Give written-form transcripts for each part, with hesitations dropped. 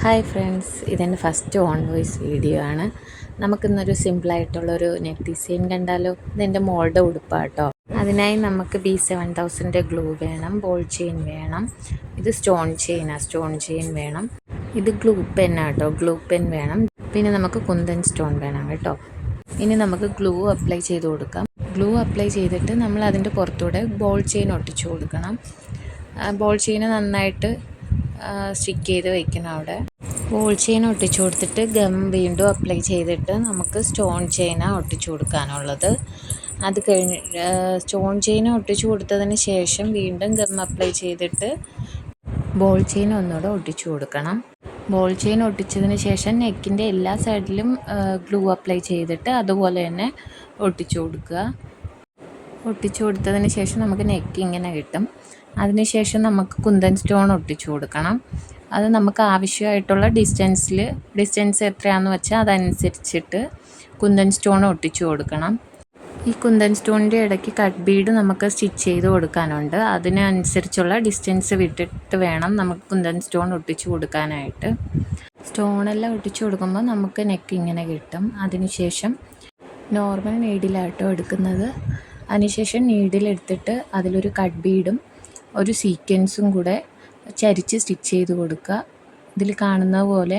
Hi friends, ഇതെൻ്റെ first on voice video ആണ്. നമുക്കിന്നൊരു സിമ്പിളായിട്ടുള്ളൊരു നെക്ക് ഡിസൈൻ കണ്ടാലോ? ഇതെൻ്റെ മോളുടെ ഉടുപ്പാട്ടോ. അതിനായി നമുക്ക് B7000 ഗ്ലൂ വേണം, ബോൾ ചെയിൻ വേണം, ഇത് സ്റ്റോൺ ചെയിൻ വേണം, ഇത് ഗ്ലൂ പെന്നാട്ടോ, ഗ്ലൂ പെൻ വേണം, പിന്നെ നമുക്ക് കുന്തൻ സ്റ്റോൺ വേണം കേട്ടോ. ഇനി നമുക്ക് ഗ്ലൂ അപ്ലൈ ചെയ്ത് കൊടുക്കാം. ഗ്ലൂ അപ്ലൈ ചെയ്തിട്ട് നമ്മൾ അതിൻ്റെ പുറത്തൂടെ ബോൾ ചെയിൻ ഒട്ടിച്ചു കൊടുക്കണം. ബോൾ ചെയിൻ നന്നായിട്ട് സ്റ്റിക്ക് ചെയ്ത് വയ്ക്കണം. അവിടെ ബോൾ ചെയിൻ ഒട്ടിച്ചു കൊടുത്തിട്ട് ഗം വീണ്ടും അപ്ലൈ ചെയ്തിട്ട് നമുക്ക് സ്റ്റോൺ ചെയിനാണ് ഒട്ടിച്ചു കൊടുക്കാനുള്ളത്. അത് കഴിഞ്ഞ് സ്റ്റോൺ ചെയിൻ ഒട്ടിച്ചു കൊടുത്തതിന് ശേഷം വീണ്ടും ഗം അപ്ലൈ ചെയ്തിട്ട് ബോൾ ചെയിൻ ഒന്നുകൂടെ ഒട്ടിച്ചു കൊടുക്കണം. ബോൾ ചെയിൻ ഒട്ടിച്ചതിന് ശേഷം നെക്കിൻ്റെ എല്ലാ സൈഡിലും ഗ്ലൂ അപ്ലൈ ചെയ്തിട്ട് അതുപോലെ തന്നെ ഒട്ടിച്ചു കൊടുക്കുക. ഒട്ടിച്ചു കൊടുത്തതിന് ശേഷം നമുക്ക് നെക്ക് ഇങ്ങനെ കിട്ടും. അതിനുശേഷം നമുക്ക് കുന്തൻ സ്റ്റോൺ ഒട്ടിച്ചു കൊടുക്കണം. അത് നമുക്ക് ആവശ്യമായിട്ടുള്ള ഡിസ്റ്റൻസ് എത്രയാണെന്ന് വെച്ചാൽ അതനുസരിച്ചിട്ട് കുന്തൻ സ്റ്റോൺ ഒട്ടിച്ചു കൊടുക്കണം. ഈ കുന്തൻ സ്റ്റോണിൻ്റെ ഇടയ്ക്ക് കട്ട് ബീഡ് നമുക്ക് സ്റ്റിച്ച് ചെയ്ത് കൊടുക്കാനുണ്ട്. അതിനനുസരിച്ചുള്ള ഡിസ്റ്റൻസ് വിട്ടിട്ട് വേണം നമുക്ക് കുന്തൻ സ്റ്റോൺ ഒട്ടിച്ചു കൊടുക്കാനായിട്ട്. സ്റ്റോണെല്ലാം ഒട്ടിച്ചു കൊടുക്കുമ്പോൾ നമുക്ക് നെക്ക് ഇങ്ങനെ കിട്ടും. അതിനുശേഷം നോർമൽ നീഡിലാട്ടോ എടുക്കുന്നത്. അതിനുശേഷം നീഡിലെടുത്തിട്ട് അതിലൊരു കട്ട് ബീഡും ഒരു സീക്വൻസും കൂടെ ചരിച്ച് സ്റ്റിച്ച് ചെയ്ത് കൊടുക്കുക. ഇതിൽ കാണുന്ന പോലെ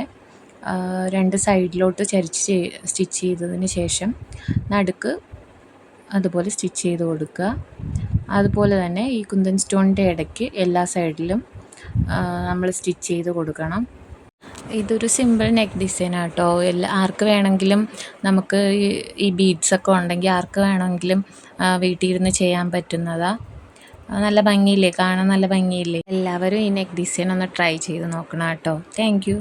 രണ്ട് സൈഡിലോട്ട് ചരിച്ച് സ്റ്റിച്ച് ചെയ്തതിന് ശേഷം നടുക്ക് അതുപോലെ സ്റ്റിച്ച് ചെയ്ത് കൊടുക്കുക. അതുപോലെ തന്നെ ഈ കുന്തൻ സ്റ്റോണിൻ്റെ ഇടയ്ക്ക് എല്ലാ സൈഡിലും നമ്മൾ സ്റ്റിച്ച് ചെയ്ത് കൊടുക്കണം. ഇതൊരു സിമ്പിൾ നെക്ക് ഡിസൈൻ ആട്ടോ. ആർക്ക് വേണമെങ്കിലും നമുക്ക് ഈ ബീഡ്സൊക്കെ ഉണ്ടെങ്കിൽ ആർക്ക് വേണമെങ്കിലും വീട്ടിൽ ഇരുന്ന് ചെയ്യാൻ പറ്റുന്നതാണ്. നല്ല ഭംഗിയില്ലേ, കാണാൻ നല്ല ഭംഗിയില്ലേ? എല്ലാവരും ഈ നെക്ക് ഡിസൈൻ ഒന്ന് ട്രൈ ചെയ്ത് നോക്കണം കേട്ടോ. Thank you.